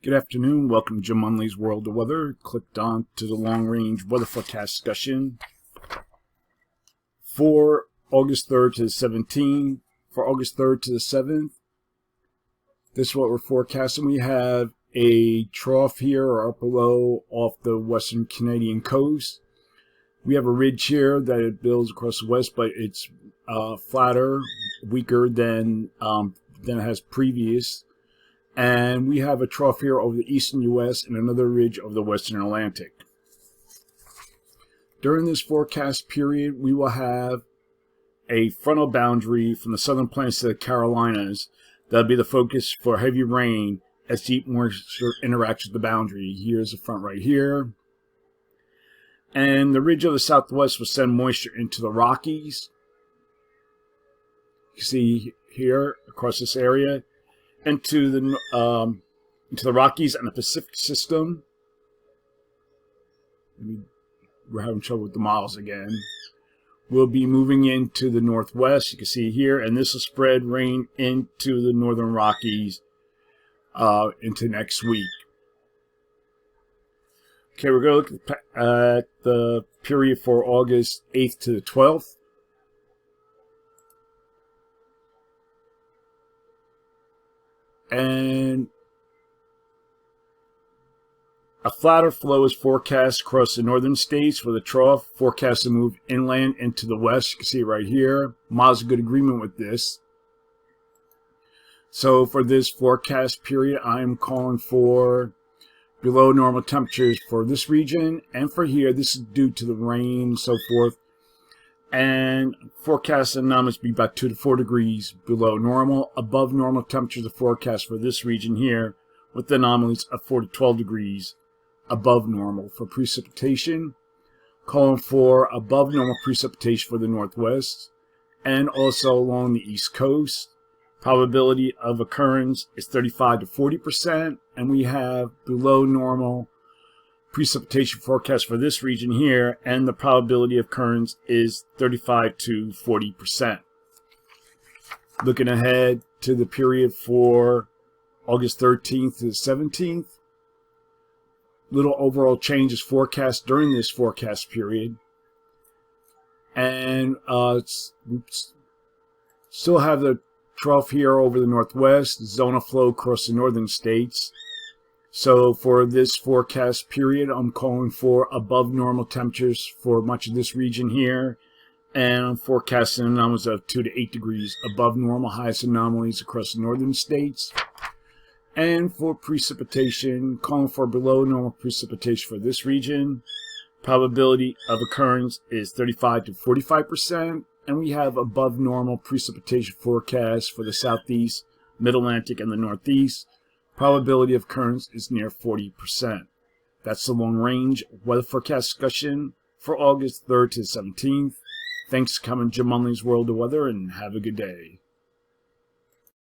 Good afternoon. Welcome to Jim Munley's World of Weather. Clicked on to the long-range weather forecast discussion for August 3rd to the 17th. For August 3rd to the 7th, this is what we're forecasting. We have a trough here or upper low off the western Canadian coast. We have a ridge here that it builds across the west, but it's flatter, weaker than it has previous. And we have a trough here over the eastern U.S. and another ridge over the western Atlantic. During this forecast period, we will have a frontal boundary from the southern plains to the Carolinas. That'll be the focus for heavy rain as deep moisture interacts with the boundary. Here's the front right here. And the ridge of the southwest will send moisture into the Rockies. You see here across this area. Into the Rockies and the Pacific system. We're having trouble with the models again. We'll be moving into the northwest, you can see here, and this will spread rain into the northern Rockies into next week. Okay, we're going to look at the period for August 8th to the 12th. And a flatter flow is forecast across the northern states with a trough forecast to move inland into the west. You can see it right here. Models a good agreement with this. So for this forecast period, I'm calling for below normal temperatures for this region and for here. This is due to the rain and so forth. And forecast anomalies be about 2 to 4 degrees below normal. Above normal temperatures are forecast for this region here, with the anomalies of 4 to 12 degrees above normal. For precipitation, calling for above normal precipitation for the northwest and also along the east coast. Probability of occurrence is 35 to 40%, and we have below normal precipitation forecast for this region here, and the probability of occurrence is 35 to 40%. Looking ahead to the period for August 13th to the 17th, little overall changes forecast during this forecast period, and still have the trough here over the northwest, zone of flow across the northern states. So for this forecast period, I'm calling for above normal temperatures for much of this region here. And I'm forecasting anomalies of 2 to 8 degrees above normal, highest anomalies across the northern states. And for precipitation, calling for below normal precipitation for this region. Probability of occurrence is 35 to 45%. And we have above normal precipitation forecast for the southeast, mid-Atlantic, and the northeast. Probability of occurrence is near 40%. That's the long-range weather forecast discussion for August 3rd to the 17th. Thanks for coming to Jim Munley's World of Weather, and have a good day.